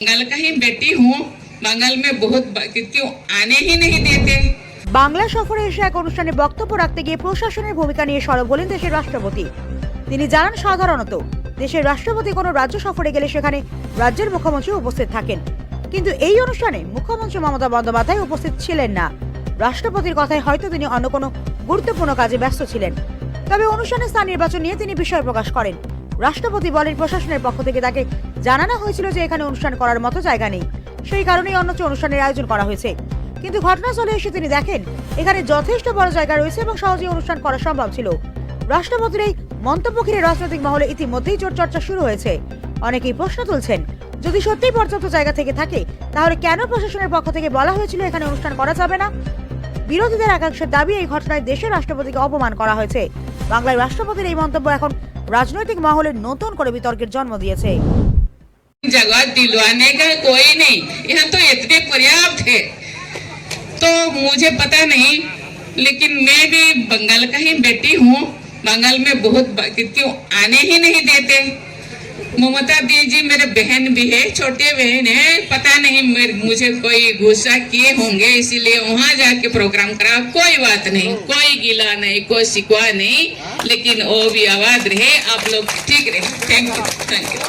बंगाल का ही बेटी हूँ। बंगाल में बहुत क्यों आने ही नहीं देते। বাংলা সফরে এসে এক অনুষ্ঠানে বক্তব্য রাখতে গিয়ে প্রশাসনের ভূমিকা নিয়ে সরব হলেন দেশের রাষ্ট্রপতি। তিনি জানান, সাধারণত দেশের রাষ্ট্রপতি কোনো রাজ্য সফরে গেলে সেখানে রাজ্যের মুখ্যমন্ত্রী উপস্থিত থাকেন, কিন্তু এই অনুষ্ঠানে মুখ্যমন্ত্রী মমতা বন্দ্যোপাধ্যায় উপস্থিত ছিলেন না। রাষ্ট্রপতির কথায় হয়তো তিনি অন্য কোনো গুরুত্বপূর্ণ কাজে ব্যস্ত ছিলেন। তবে অনুষ্ঠানে স্থান নির্বাচন নিয়ে তিনি বিষয় প্রকাশ করেন। রাষ্ট্রপতি বলেন, প্রশাসনের পক্ষ থেকে তাকে জানানো হয়েছিল যে এখানে অনুষ্ঠান করার মতো জায়গা নেই, সেই কারণেই অন্যত্র অনুষ্ঠানের আয়োজন করা হয়েছে। কিন্তু ঘটনাস্থলে এসে তিনি দেখেন এখানে যথেষ্ট বড় জায়গা রয়েছে এবং সহজেই অনুষ্ঠান করা সম্ভব ছিল। রাষ্ট্রপতির এই মন্তব্য ঘিরে রাজনৈতিক মহলে ইতিমধ্যেই জোর চর্চা শুরু হয়েছে। অনেকেই প্রশ্ন তুলছেন, যদি সত্যিই পর্যাপ্ত জায়গা থেকে থাকে তাহলে কেন প্রশাসনের পক্ষ থেকে বলা হয়েছিল এখানে অনুষ্ঠান করা যাবে না? বিরোধীদের একাংশের দাবি, এই ঘটনায় দেশের রাষ্ট্রপতিকে অপমান করা হয়েছে। বাংলার রাষ্ট্রপতির এই মন্তব্য এখন রাজনৈতিক মহলে নতুন করে বিতর্কের জন্ম দিয়েছে। जगह दिलवाने का कोई नहीं, यहाँ तो इतने पर्याप्त है। तो मुझे पता नहीं, लेकिन मैं भी बंगाल का ही बेटी हूँ। बंगाल में बहुत क्यों आने ही नहीं देते। ममता दीदी मेरे बहन भी है, छोटे बहन है। पता नहीं मुझे कोई गुस्सा किए होंगे, इसीलिए वहाँ जाके प्रोग्राम करा। कोई बात नहीं, कोई गिला नहीं, कोई शिकवा नहीं, लेकिन वो भी आवाज रहे, आप लोग ठीक रहे। Thank you.